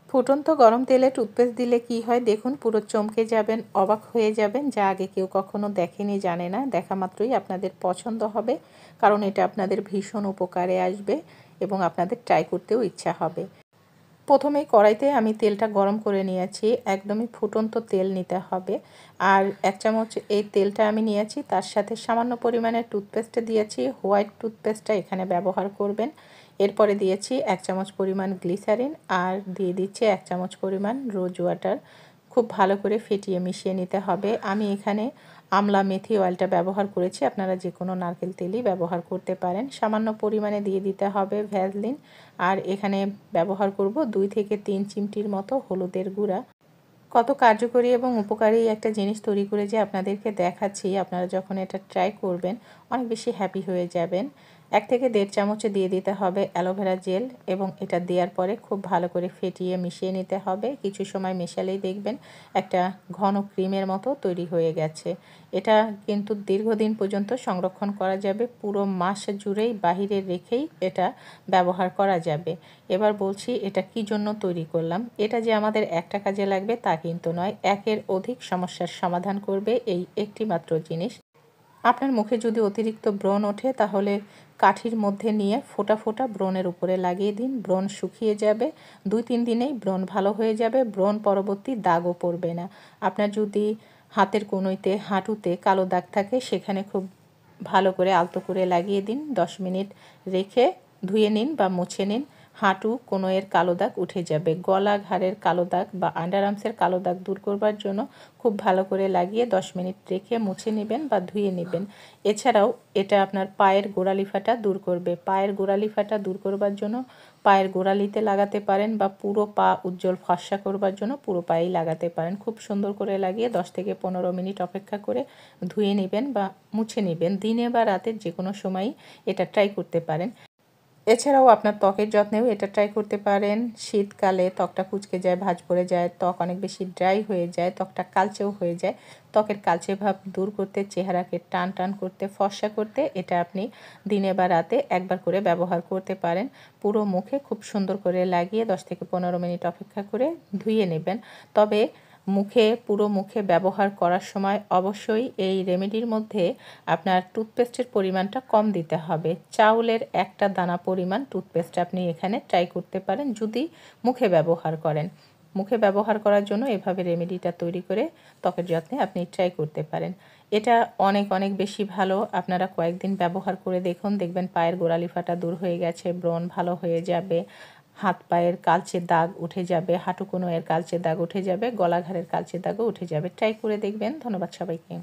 ফুটন্ত গরম তেলে টুথপেস্ট দিলে কি হয় দেখুন, পুরো চমকে যাবেন, অবাক হয়ে যাবেন, যা আগে কেউ কখনো দেখেনি, জানে না। দেখা মাত্রই আপনাদের পছন্দ হবে, কারণ এটা আপনাদের ভীষণ উপকারে আসবে এবং আপনাদের ট্রাই করতেও ইচ্ছা হবে। প্রথমেই কড়াইতে আমি তেলটা গরম করে নিয়েছি, একদমই ফুটন্ত তেল নিতে হবে। আর 1 চামচ এই তেলটা আমি নিয়েছি, তার সাথে সামান্য পরিমাণে টুথপেস্ট দিয়েছি, হোয়াইট টুথপেস্টটা এখানে ব্যবহার করবেন। এরপরে দিয়েছি 1 চামচ পরিমাণ গ্লিসারিন, আর দিয়ে দিচ্ছি 1 চামচ পরিমাণ রোজ ওয়াটার। খুব ভালো করে ফেটিয়ে মিশিয়ে নিতে হবে। আমি এখানে আমলা মেথি অয়েলটা ব্যবহার করেছি, আপনারা যে কোনো নারকেল তেলই ব্যবহার করতে পারেন। সামান্য পরিমাণে দিয়ে দিতে হবে ভ্যাসলিন, আর এখানে ব্যবহার করব 2 থেকে 3 চিমটির মতো হলুদের গুঁড়া। কত কার্যকরী এবং উপকারী একটা জিনিস তৈরি করে যে আপনাদেরকে দেখাচ্ছি, আপনারা যখন এটা ট্রাই করবেন অনেক বেশি হ্যাপি হয়ে যাবেন। 1 থেকে 1.5 চামচে দিয়ে দিতে হবে অ্যালোভেরা জেল, এবং এটা দেওয়ার পরে খুব ভালো করে ফেটিয়ে মিশিয়ে নিতে হবে। কিছু সময় মেশালেই দেখবেন একটা ঘন ক্রিমের মতো তৈরি হয়ে গেছে। এটা কিন্তু দীর্ঘদিন পর্যন্ত সংরক্ষণ করা যাবে, পুরো মাস জুড়েই বাহিরে রেখেই এটা ব্যবহার করা যাবে। এবার বলছি এটা কি জন্য তৈরি করলাম। এটা যে আমাদের একটা কাজে লাগবে তা কিন্তু নয়, একের অধিক সমস্যার সমাধান করবে এই একটি মাত্র জিনিস। আপনার মুখে যদি অতিরিক্ত ব্রণ ওঠে, তাহলে কাঠির মধ্যে নিয়ে ফোঁটা ফোঁটা ব্রণের উপরে লাগিয়ে দিন, ব্রণ শুকিয়ে যাবে। 2-3 দিনেই ব্রণ ভালো হয়ে যাবে, ব্রণ পরবর্তী দাগও পড়বে না। আপনার যদি হাতের কনুইতে, হাঁটুতে কালো দাগ থাকে, সেখানে খুব ভালো করে আলতো করে লাগিয়ে দিন, 10 মিনিট রেখে ধুয়ে নিন বা মুছে নিন। হাঁটু কোনোয়ের কালো দাগ উঠে যাবে। গলা, ঘাড়ের কালো দাগ বা আন্ডার আর্মসের কালো দাগ দূর করবার জন্য খুব ভালো করে লাগিয়ে 10 মিনিট রেখে মুছে নেবেন বা ধুয়ে নেবেন। এছাড়াও এটা আপনার পায়ের গোড়ালি ফাটা দূর করবে। পায়ের গোড়ালি ফাটা দূর করবার জন্য পায়ের গোড়ালিতে লাগাতে পারেন, বা পুরো পা উজ্জ্বল ফর্সা করবার জন্য পুরো পায়েই লাগাতে পারেন। খুব সুন্দর করে লাগিয়ে 10 থেকে 15 মিনিট অপেক্ষা করে ধুয়ে নেবেন বা মুছে নেবেন। দিনে বা রাতের যে কোনো সময়ই এটা ট্রাই করতে পারেন। এছাড়াও আপনার ত্বকের যত্নেও এটা ট্রাই করতে পারেন। শীতকালে ত্বকটা কুঁচকে যায়, ভাঁজ পড়ে যায়, ত্বক অনেক বেশি ড্রাই হয়ে যায়, ত্বকটা কালচেও হয়ে যায়। ত্বকের কালচে ভাব দূর করতে, চেহারাকে টান টান করতে, ফর্সা করতে এটা আপনি দিনে বা রাতে একবার করে ব্যবহার করতে পারেন। পুরো মুখে খুব সুন্দর করে লাগিয়ে 10 থেকে 15 মিনিট অপেক্ষা করে ধুয়ে নেবেন। তবে পুরো মুখে ব্যবহার করার সময় অবশ্যই এই রেমেডির মধ্যে আপনার টুথপেস্টের পরিমাণটা কম দিতে হবে। চাউলের একটা দানা পরিমাণ টুথপেস্ট আপনি এখানে ট্রাই করতে পারেন যদি মুখে ব্যবহার করেন। মুখে ব্যবহার করার জন্য এভাবে রেমেডিটা তৈরি করে ত্বকের যত্নে আপনি ট্রাই করতে পারেন। এটা অনেক অনেক বেশি ভালো। আপনারা কয়েকদিন ব্যবহার করে দেখুন, দেখবেন পায়ের গোড়ালি ফাটা দূর হয়ে গেছে, ব্রণ ভালো হয়ে যাবে, হাত পায়ের কালচে দাগ উঠে যাবে, হাঁটু কোনোয়ের কালচে দাগ উঠে যাবে, গলা ঘাড়ের কালচে দাগও উঠে যাবে। ট্রাই করে দেখবেন। ধন্যবাদ সবাইকে।